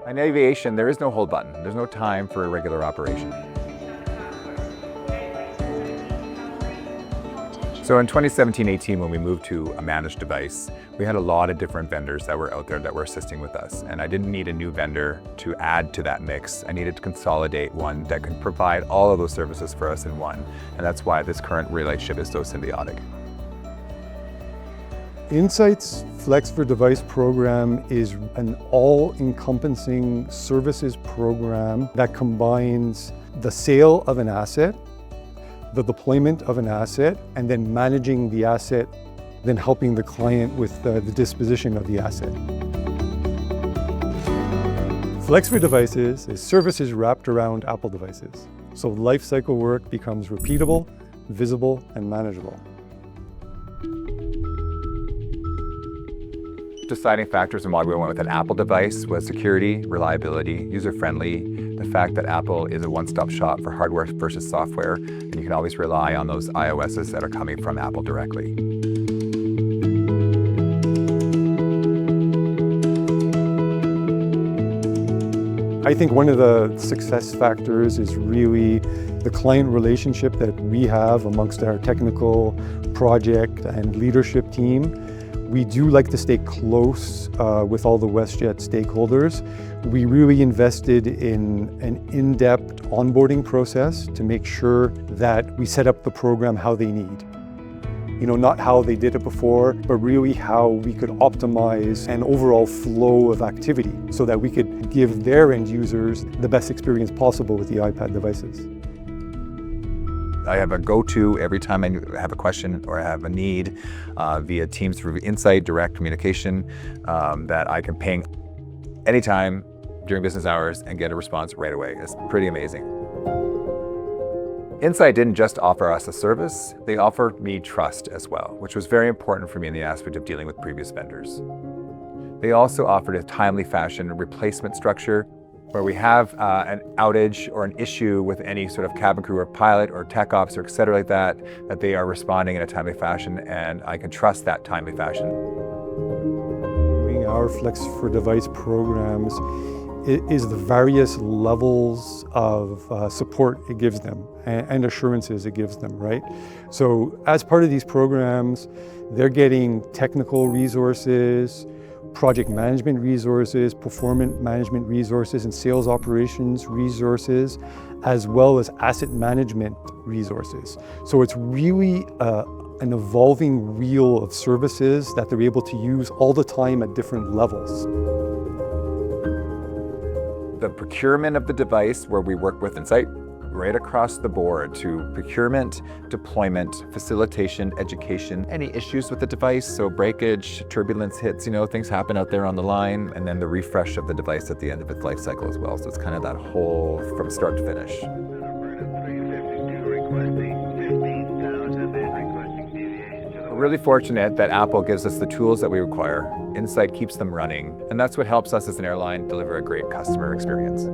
In aviation, there is no hold button. There's no time for a regular operation. So in 2017-18, when we moved to a managed device, we had a lot of different vendors that were out there that were assisting with us. And I didn't need a new vendor to add to that mix. I needed to consolidate one that could provide all of those services for us in one. And that's why this current relationship is so symbiotic. Insight's Flex for Device program is an all-encompassing services program that combines the sale of an asset, the deployment of an asset, and then managing the asset, then helping the client with the disposition of the asset. Flex for Devices is services wrapped around Apple devices. So lifecycle work becomes repeatable, visible, and manageable. Deciding factors in why we went with an Apple device was security, reliability, user-friendly, the fact that Apple is a one-stop shop for hardware versus software, and you can always rely on those iOSs that are coming from Apple directly. I think one of the success factors is really the client relationship that we have amongst our technical project and leadership team. We do like to stay close with all the WestJet stakeholders. We really invested in an in-depth onboarding process to make sure that we set up the program how they need. You know, not how they did it before, but really how we could optimize an overall flow of activity so that we could give their end users the best experience possible with the iPad devices. I have a go-to every time I have a question or I have a need via Teams through Insight, direct communication that I can ping anytime during business hours and get a response right away. It's pretty amazing. Insight didn't just offer us a service, they offered me trust as well, which was very important for me in the aspect of dealing with previous vendors. They also offered a timely fashion replacement structure where we have an outage or an issue with any sort of cabin crew or pilot or tech ops or et cetera like that, that they are responding in a timely fashion, and I can trust that timely fashion. Doing our Flex for Device programs is the various levels of support it gives them and assurances it gives them, right? So as part of these programs, they're getting technical resources, project management resources, performance management resources, and sales operations resources, as well as asset management resources. So it's really an evolving wheel of services that they're able to use all the time at different levels. The procurement of the device, where we work with Insight, right across the board to procurement, deployment, facilitation, education, any issues with the device, so breakage, turbulence hits, things happen out there on the line, and then the refresh of the device at the end of its life cycle as well. So it's kind of that whole from start to finish. We're really fortunate that Apple gives us the tools that we require. Insight keeps them running, and that's what helps us as an airline deliver a great customer experience.